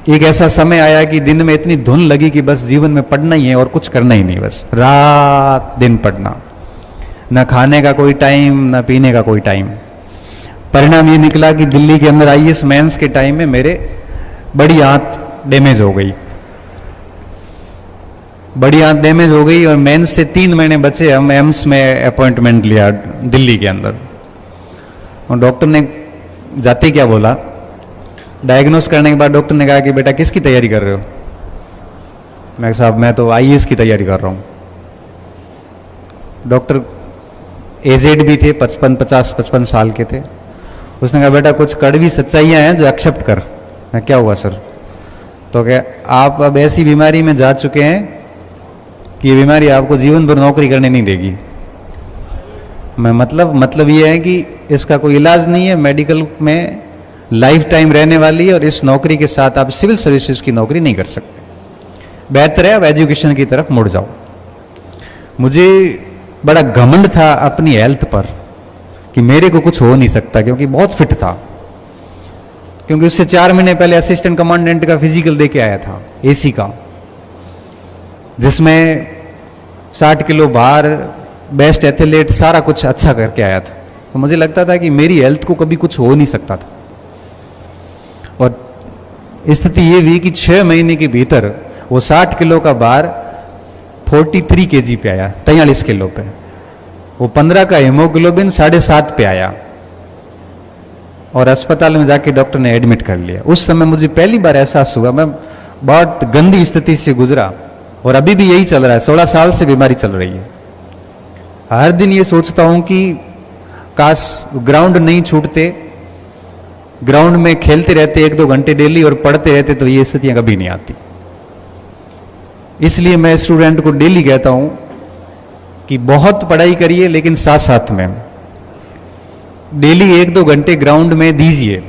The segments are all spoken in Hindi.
एक ऐसा समय आया कि दिन में इतनी धुन लगी कि बस जीवन में पढ़ना ही है और कुछ करना ही नहीं, बस रात दिन पढ़ना, न खाने का कोई टाइम न पीने का कोई टाइम। परिणाम ये निकला कि दिल्ली के अंदर आईएएस मेंस के टाइम में मेरे बड़ी आंत डैमेज हो गई, बड़ी आंत डैमेज हो गई और मेंस से 3 महीने बचे। हम एम्स में अपॉइंटमेंट लिया दिल्ली के अंदर, और डॉक्टर ने जाते क्या बोला, डायग्नोस करने के बाद डॉक्टर ने कहा कि बेटा किसकी तैयारी कर रहे हो? मैं साहब मैं तो आईएएस की तैयारी कर रहा हूँ। डॉक्टर एजेड भी थे, 55 साल के थे। उसने कहा बेटा कुछ कड़वी सच्चाइयाँ हैं जो एक्सेप्ट कर। मैं क्या हुआ सर? तो क्या आप अब ऐसी बीमारी में जा चुके हैं कि ये बीमारी आपको जीवन भर नौकरी करने नहीं देगी। मैं मतलब ये है कि इसका कोई इलाज नहीं है, मेडिकल में लाइफ टाइम रहने वाली है, और इस नौकरी के साथ आप सिविल सर्विसेज की नौकरी नहीं कर सकते। बेहतर है आप एजुकेशन की तरफ मुड़ जाओ। मुझे बड़ा घमंड था अपनी हेल्थ पर कि मेरे को कुछ हो नहीं सकता, क्योंकि बहुत फिट था। क्योंकि उससे 4 महीने पहले असिस्टेंट कमांडेंट का फिजिकल दे के आया था एसी का, जिसमें 60 किलो भार, बेस्ट एथलीट, सारा कुछ अच्छा करके आया था। तो मुझे लगता था कि मेरी हेल्थ को कभी कुछ हो नहीं सकता था। और स्थिति ये हुई कि 6 महीने के भीतर वो 60 किलो का भार 43 केजी पे आया, 43 किलो पे। वो 15 का हीमोग्लोबिन 7.5 पे आया, और अस्पताल में जाके डॉक्टर ने एडमिट कर लिया। उस समय मुझे पहली बार एहसास हुआ, मैं बहुत गंदी स्थिति से गुजरा, और अभी भी यही चल रहा है। 16 साल से बीमारी चल रही है। हर दिन ये सोचता हूं कि काश ग्राउंड नहीं छूटते, ग्राउंड में खेलते रहते 1-2 घंटे डेली और पढ़ते रहते, तो ये स्थितियां कभी नहीं आती। इसलिए मैं स्टूडेंट को डेली कहता हूं कि बहुत पढ़ाई करिए, लेकिन साथ साथ में डेली 1-2 घंटे ग्राउंड में दीजिए।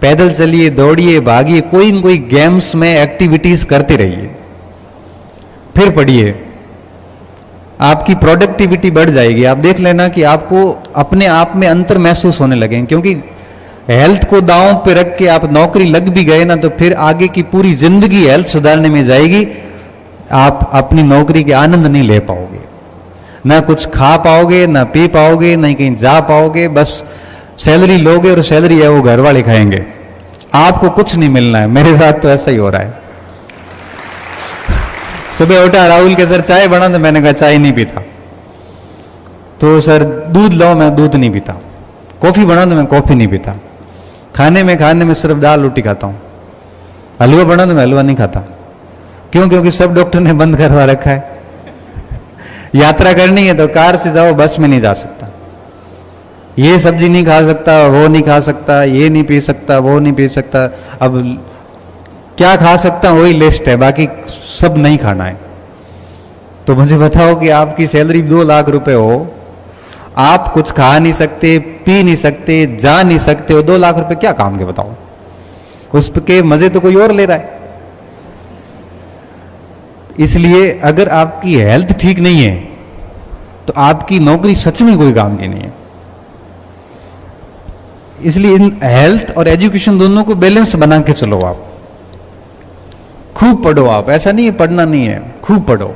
पैदल चलिए, दौड़िए, भागिए, कोई न कोई गेम्स में एक्टिविटीज करते रहिए, फिर पढ़िए। आपकी प्रोडक्टिविटी बढ़ जाएगी। आप देख लेना कि आपको अपने आप में अंतर महसूस होने लगेंगे। क्योंकि हेल्थ को दांव पे रख के आप नौकरी लग भी गए ना, तो फिर आगे की पूरी जिंदगी हेल्थ सुधारने में जाएगी। आप अपनी नौकरी के आनंद नहीं ले पाओगे, ना कुछ खा पाओगे, ना पी पाओगे, ना कहीं जा पाओगे। बस सैलरी लोगे और सैलरी है वो घर वाले खाएंगे, आपको कुछ नहीं मिलना है। मेरे साथ तो ऐसा ही हो रहा है। सुबह उठा, राहुल के सर चाय बना, तो मैंने कहा चाय नहीं पीता। तो सर दूध लाओ, मैं दूध नहीं पीता। कॉफी बना, तो मैं कॉफी नहीं पीता। खाने में सिर्फ दाल रोटी खाता हूं। हलवा बना, तो मैं हलवा नहीं खाता। क्यों? क्योंकि सब डॉक्टर ने बंद करवा रखा है। यात्रा करनी है तो कार से जाओ, बस में नहीं जा सकता। ये सब्जी नहीं खा सकता, वो नहीं खा सकता, ये नहीं पी सकता, वो नहीं पी सकता। अब क्या खा सकता वही लिस्ट है, बाकी सब नहीं खाना है। तो मुझे बताओ कि आपकी सैलरी 2 लाख रुपए हो, आप कुछ खा नहीं सकते, पी नहीं सकते, जा नहीं सकते हो। 2 लाख रुपए क्या काम के बताओ? उसके मजे तो कोई और ले रहा है। इसलिए अगर आपकी हेल्थ ठीक नहीं है तो आपकी नौकरी सच में कोई काम की नहीं है। इसलिए इन हेल्थ और एजुकेशन दोनों को बैलेंस बना के चलो। आप खूब पढ़ो। आप ऐसा नहीं है पढ़ना नहीं है, खूब पढ़ो।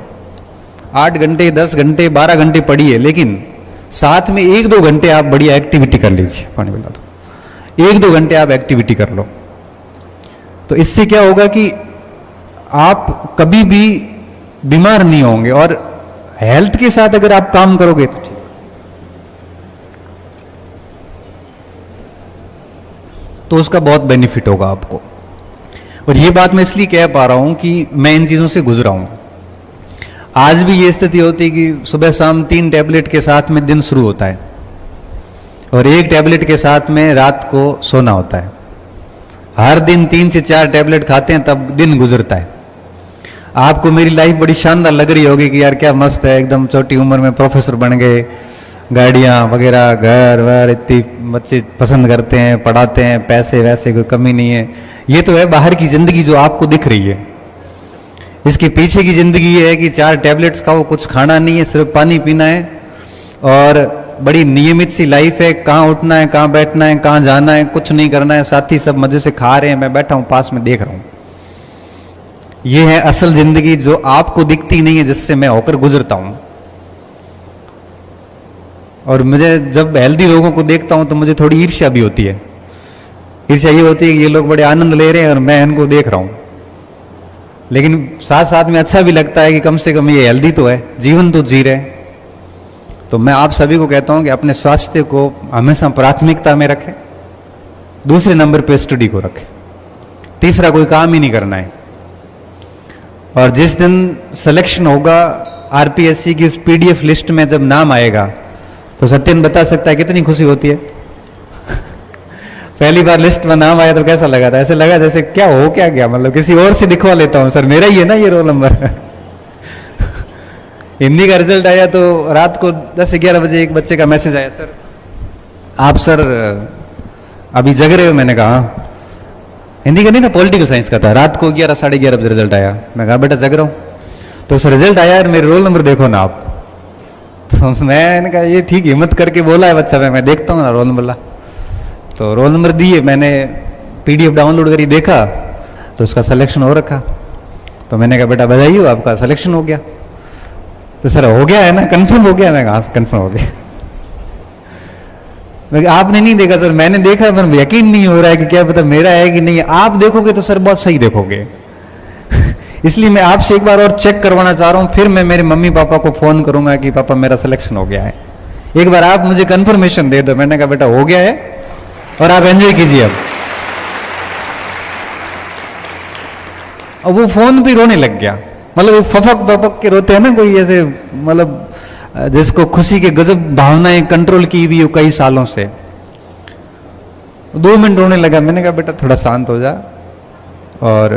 8 घंटे, 10 घंटे, 12 घंटे पढ़िए, लेकिन साथ में 1-2 घंटे आप बढ़िया एक्टिविटी कर लीजिए। पानी पिला दो। 1-2 घंटे आप एक्टिविटी कर लो, तो इससे क्या होगा कि आप कभी भी बीमार नहीं होंगे। और हेल्थ के साथ अगर आप काम करोगे तो ठीक, तो उसका बहुत बेनिफिट होगा आपको। और ये बात मैं इसलिए कह पा रहा हूं कि मैं इन चीजों से गुजरा हूं। आज भी ये स्थिति होती है कि सुबह शाम 3 टैबलेट के साथ में दिन शुरू होता है, और 1 टैबलेट के साथ में रात को सोना होता है। हर दिन 3 से 4 टैबलेट खाते हैं, तब दिन गुजरता है। आपको मेरी लाइफ बड़ी शानदार लग रही होगी कि यार क्या मस्त है, एकदम छोटी उम्र में प्रोफेसर बन गए, गाड़ियां वगैरह, घर वर, इतनी बच्चे पसंद करते हैं, पढ़ाते हैं, पैसे वैसे कोई कमी नहीं है। ये तो है बाहर की जिंदगी जो आपको दिख रही है। इसके पीछे की जिंदगी ये है कि 4 टैबलेट्स खाओ, कुछ खाना नहीं है, सिर्फ पानी पीना है, और बड़ी नियमित सी लाइफ है, कहाँ उठना है, कहाँ बैठना है, कहाँ जाना है, कुछ नहीं करना है, साथी सब मजे से खा रहे हैं, मैं बैठा हूँ पास में देख रहा हूँ। ये है असल जिंदगी जो आपको दिखती नहीं है, जिससे मैं होकर गुजरता हूँ। और मुझे जब हेल्दी लोगों को देखता हूँ तो मुझे थोड़ी ईर्ष्या भी होती है। ईर्ष्या ये होती है कि ये लोग बड़े आनंद ले रहे हैं और मैं इनको देख रहा हूँ, लेकिन साथ साथ में अच्छा भी लगता है कि कम से कम ये हेल्दी तो है, जीवन तो जी रहे हैं। तो मैं आप सभी को कहता हूं कि अपने स्वास्थ्य को हमेशा प्राथमिकता में रखें, दूसरे नंबर पे स्टडी को रखें, तीसरा कोई काम ही नहीं करना है। और जिस दिन सिलेक्शन होगा आरपीएससी की उस पीडीएफ लिस्ट में जब नाम आएगा तो सत्यन बता सकता है कितनी खुशी होती है। पहली बार लिस्ट में नाम आया तो कैसा लगा था? ऐसे लगा जैसे क्या हो क्या गया, मतलब किसी और से दिखवा लेता हूं, सर मेरा ही है ना ये रोल नंबर। हिंदी का रिजल्ट आया तो रात को 10-11 बजे एक बच्चे का मैसेज आया, सर आप सर अभी जग रहे हो? मैंने कहा हाँ। हिंदी का नहीं था, पॉलिटिकल साइंस का था। रात को 11-11:30 बजे रिजल्ट आया। मैं कहा बेटा जग रहा हूँ। तो सर रिजल्ट आया और मेरे रोल नंबर देखो ना आप। तो मैंने कहा ये ठीक हिम्मत करके बोला है बच्चा, मैं देखता हूँ ना रोल नंबर ला। तो रोल नंबर दिए, मैंने पीडीएफ डाउनलोड करी, देखा तो उसका सिलेक्शन हो रखा। तो मैंने कहा बेटा बधाई हो, आपका सिलेक्शन हो गया। तो सर हो गया है ना, कंफर्म हो गया? मैं कहा कंफर्म हो गया। आपने नहीं देखा? सर मैंने देखा पर यकीन नहीं हो रहा है कि क्या पता मेरा है कि नहीं। आप देखोगे तो सर बहुत सही देखोगे। इसलिए मैं आपसे एक बार और चेक करवाना चाह रहा हूं, फिर मैं मेरे मम्मी पापा को फोन करूंगा कि पापा मेरा सिलेक्शन हो गया है, एक बार आप मुझे कंफर्मेशन दे दो। मैंने कहा बेटा हो गया है और आप एंजॉय कीजिए। अब वो फोन पे रोने लग गया, मतलब वो फपक फपक के रोते हैं ना कोई, ऐसे मतलब जिसको खुशी के गजब भावनाएं कंट्रोल की हुई हो कई सालों से। 2 मिनट रोने लगा। मैंने कहा बेटा थोड़ा शांत हो जा। और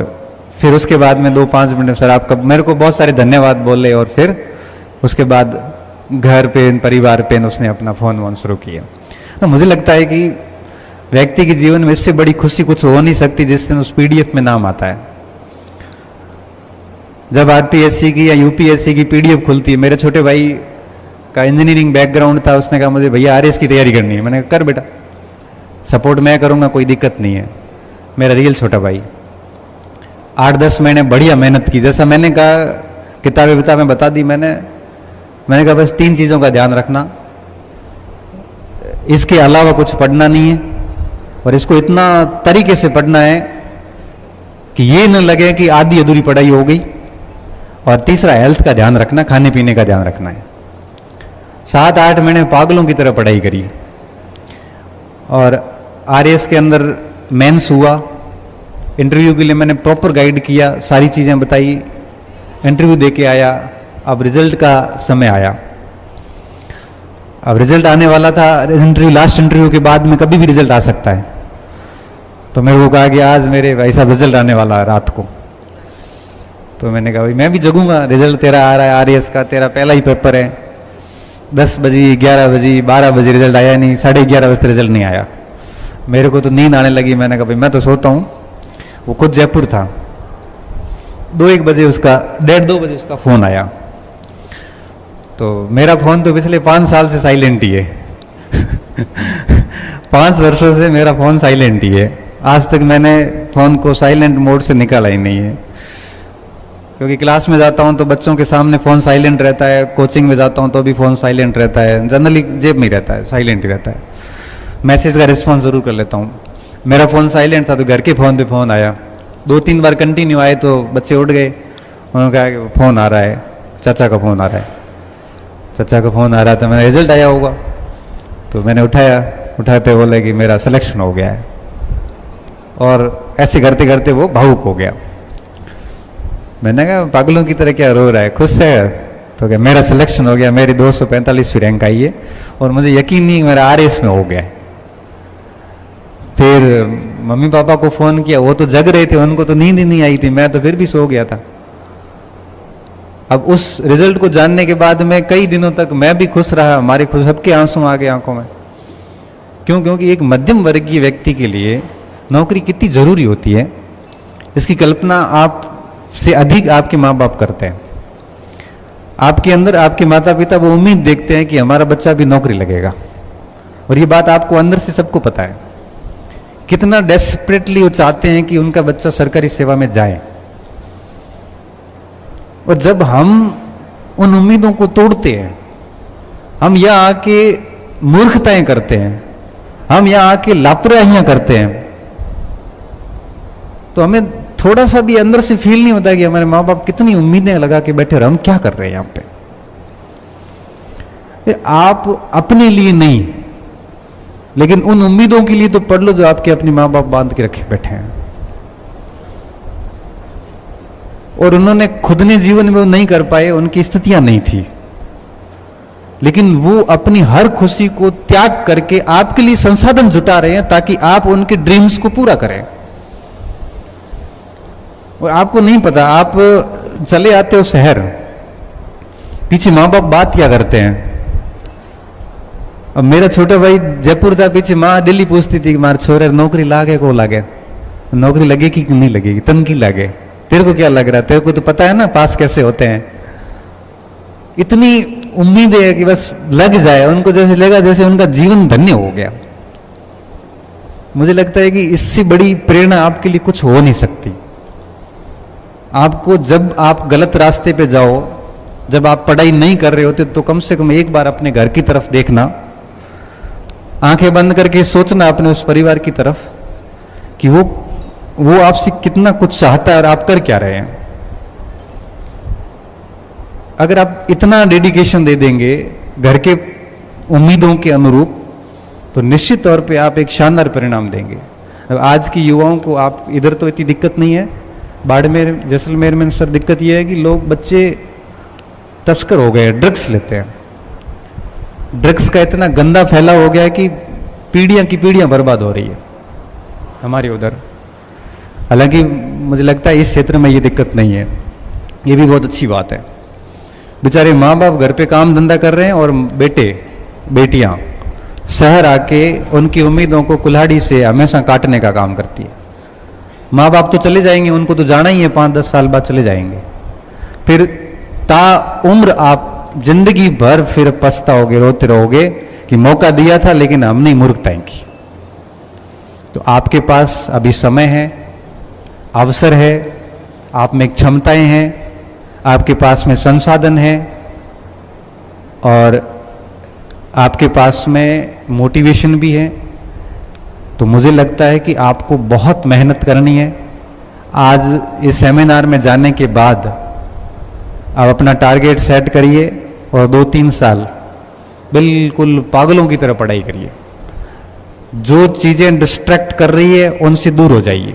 फिर उसके बाद में 2-5 मिनट सर आपका, मेरे को बहुत सारे धन्यवाद बोले। और फिर उसके बाद घर पे परिवार पे उसने अपना फोन वोन शुरू किया। तो मुझे लगता है कि व्यक्ति के जीवन में इससे बड़ी खुशी कुछ हो नहीं सकती जिस दिन उस पीडीएफ में नाम आता है। जब आरपीएससी की या यूपीएससी की पीडीएफ खुलती है, मेरे छोटे भाई का इंजीनियरिंग बैकग्राउंड था, उसने कहा मुझे भैया आरएस की तैयारी करनी है। मैंने कहा कर बेटा, सपोर्ट मैं करूंगा, कोई दिक्कत नहीं है। मेरा रियल छोटा भाई 8-10 महीने बढ़िया मेहनत की। जैसा मैंने कहा किताबें बता दी मैंने कहा बस 3 चीज़ों का ध्यान रखना, इसके अलावा कुछ पढ़ना नहीं है, और इसको इतना तरीके से पढ़ना है कि ये न लगे कि आधी अधूरी पढ़ाई हो गई। और तीसरा हेल्थ का ध्यान रखना, खाने पीने का ध्यान रखना है। 7-8 महीने पागलों की तरह पढ़ाई करी। और आरएस के अंदर मेंस हुआ, इंटरव्यू के लिए मैंने प्रॉपर गाइड किया, सारी चीज़ें बताई, इंटरव्यू दे के आया। अब रिजल्ट का समय आया, अब रिजल्ट आने वाला था। इंटरव्यू, लास्ट इंटरव्यू के बाद में कभी भी रिजल्ट आ सकता है। तो मेरे को कहा कि आज मेरे भाई साहब रिजल्ट आने वाला है रात को। तो मैंने कहा भाई मैं भी जगूंगा, रिजल्ट तेरा आ रहा है आरएस का, तेरा पहला ही पेपर है। 10 बजे, 11 बजे, 12 बजे रिजल्ट आया नहीं, 11:30 बजे रिजल्ट नहीं आया। मेरे को तो नींद आने लगी। मैंने कहा भाई मैं तो सोता हूँ। वो खुद जयपुर था। 2-1 बजे उसका, 1:30-2 बजे उसका फ़ोन आया। तो मेरा फ़ोन तो पिछले 5 साल से साइलेंट ही है। 5 वर्षों से मेरा फ़ोन साइलेंट ही है। आज तक मैंने फ़ोन को साइलेंट मोड से निकाला ही नहीं है। क्योंकि क्लास में जाता हूँ तो बच्चों के सामने फ़ोन साइलेंट रहता है, कोचिंग में जाता हूँ तो भी फ़ोन साइलेंट रहता है, जनरली जेब में ही रहता है, साइलेंट ही रहता है। मैसेज का रिस्पॉन्स ज़रूर कर लेता हूँ। मेरा फ़ोन साइलेंट था तो घर के फ़ोन पे फ़ोन आया। 2-3 बार कंटिन्यू आए तो बच्चे उठ गए। उन्होंने कहा कि फ़ोन आ रहा है, चाचा का फ़ोन आ रहा है, चाचा का फ़ोन आ रहा था। मैंने रिजल्ट आया होगा तो मैंने उठाया, उठाते बोले कि मेरा सिलेक्शन हो गया है। और ऐसे करते करते वो भावुक हो गया। मैंने कहा पागलों की तरह क्या रो रहा है, खुश है? तो क्या मेरा सिलेक्शन हो गया, मेरी 245वीं रैंक आई है और मुझे यकीन नहीं मेरा आरएस में हो गया। फिर मम्मी पापा को फ़ोन किया, वो तो जग रहे थे, उनको तो नींद ही नहीं आई थी, मैं तो फिर भी सो गया था। अब उस रिजल्ट को जानने के बाद में कई दिनों तक मैं भी खुश रहा, हमारे खुश सबके आंसू आ गए आंखों में। क्यों? क्योंकि एक मध्यम वर्गीय व्यक्ति के लिए नौकरी कितनी ज़रूरी होती है, इसकी कल्पना आप से अधिक आपके माँ बाप करते हैं। आपके अंदर आपके माता पिता वो उम्मीद देखते हैं कि हमारा बच्चा भी नौकरी लगेगा, और ये बात आपको अंदर से सबको पता है। कितना डेस्परेटली वो चाहते हैं कि उनका बच्चा सरकारी सेवा में जाए। और जब हम उन उम्मीदों को तोड़ते हैं, हम यहाँ आके मूर्खताएं करते हैं, हम यहाँ आके लापरवाहियां करते हैं, तो हमें थोड़ा सा भी अंदर से फील नहीं होता कि हमारे माँ बाप कितनी उम्मीदें लगा के बैठे और हम क्या कर रहे हैं यहाँ पे। आप अपने लिए नहीं, लेकिन उन उम्मीदों के लिए तो पढ़ लो जो आपके अपने माँ बाप बांध के रखे बैठे हैं, और उन्होंने खुद ने जीवन में वो नहीं कर पाए, उनकी स्थितियां नहीं थी, लेकिन वो अपनी हर खुशी को त्याग करके आपके लिए संसाधन जुटा रहे हैं ताकि आप उनके ड्रीम्स को पूरा करें। और आपको नहीं पता, आप चले आते हो शहर, पीछे माँ बाप बात क्या करते हैं। अब मेरा छोटा भाई जयपुर था, पीछे माँ डेली पूछती थी कि मारे छोरे नौकरी लागे को लागे, नौकरी लगेगी कि नहीं लगेगी, तनकी लागे, तेरे को क्या लग रहा है, तेरे को तो पता है ना पास कैसे होते हैं। इतनी उम्मीद है कि बस लग जाए, उनको जैसे लगा जैसे उनका जीवन धन्य हो गया। मुझे लगता है कि इससे बड़ी प्रेरणा आपके लिए कुछ हो नहीं सकती। आपको जब आप गलत रास्ते पे जाओ, जब आप पढ़ाई नहीं कर रहे होते, तो कम से कम एक बार अपने घर की तरफ देखना, आंखें बंद करके सोचना अपने उस परिवार की तरफ कि वो आपसे कितना कुछ चाहता है और आप कर क्या रहे हैं। अगर आप इतना डेडिकेशन दे देंगे घर के उम्मीदों के अनुरूप, तो निश्चित तौर पे आप एक शानदार परिणाम देंगे। अब आज की युवाओं को, आप इधर तो इतनी दिक्कत नहीं है, बाड़मेर जैसलमेर में सर दिक्कत यह है कि लोग बच्चे तस्कर हो गए, ड्रग्स लेते हैं। ड्रग्स का इतना गंदा फैला हो गया है कि पीढ़ियां की पीढ़ियां बर्बाद हो रही है हमारे उधर। हालांकि मुझे लगता है इस क्षेत्र में ये दिक्कत नहीं है, ये भी बहुत अच्छी बात है। बेचारे माँ बाप घर पे काम धंधा कर रहे हैं और बेटे बेटियां शहर आके उनकी उम्मीदों को कुल्हाड़ी से हमेशा काटने का काम करती है। माँ बाप तो चले जाएंगे, उनको तो जाना ही है, 5-10 साल बाद चले जाएंगे, फिर ता उम्र आप जिंदगी भर फिर पछताओगे, रोते रहोगे कि मौका दिया था लेकिन हमने मूर्खताएं की। तो आपके पास अभी समय है, अवसर है, आप में क्षमताएं हैं, आपके पास में संसाधन है, और आपके पास में मोटिवेशन भी है। तो मुझे लगता है कि आपको बहुत मेहनत करनी है। आज इस सेमिनार में जाने के बाद आप अपना टारगेट सेट करिए और 2-3 साल बिल्कुल पागलों की तरह पढ़ाई करिए। जो चीजें डिस्ट्रैक्ट कर रही है उनसे दूर हो जाइए।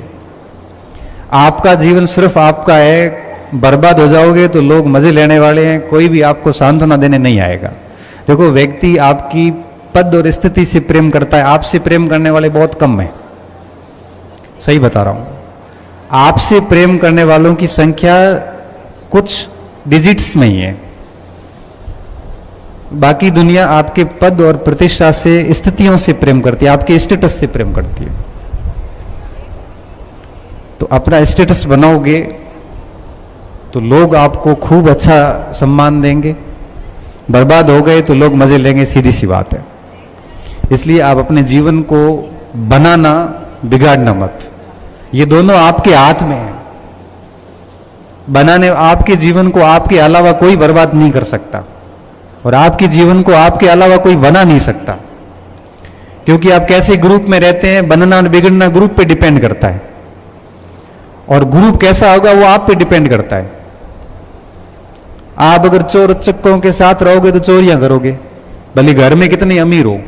आपका जीवन सिर्फ आपका है, बर्बाद हो जाओगे तो लोग मजे लेने वाले हैं, कोई भी आपको सांत्वना देने नहीं आएगा। देखो, व्यक्ति आपकी पद और स्थिति से प्रेम करता है, आपसे प्रेम करने वाले बहुत कम हैं। सही बता रहा हूं, आपसे प्रेम करने वालों की संख्या कुछ डिजिट्स में ही है। बाकी दुनिया आपके पद और प्रतिष्ठा से, स्थितियों से प्रेम करती है, आपके स्टेटस से प्रेम करती है। तो अपना स्टेटस बनाओगे तो लोग आपको खूब अच्छा सम्मान देंगे, बर्बाद हो गए तो लोग मजे लेंगे, सीधी सी बात है। इसलिए आप अपने जीवन को बनाना, बिगाड़ना मत। ये दोनों आपके हाथ में है। बनाने, आपके जीवन को आपके अलावा कोई बर्बाद नहीं कर सकता, और आपके जीवन को आपके अलावा कोई बना नहीं सकता। क्योंकि आप कैसे ग्रुप में रहते हैं, बनना और बिगड़ना ग्रुप पे डिपेंड करता है, और ग्रुप कैसा होगा वो आप पे डिपेंड करता है। आप अगर चोर चक्कों के साथ रहोगे तो चोरियां करोगे, भले घर में कितने अमीर हो।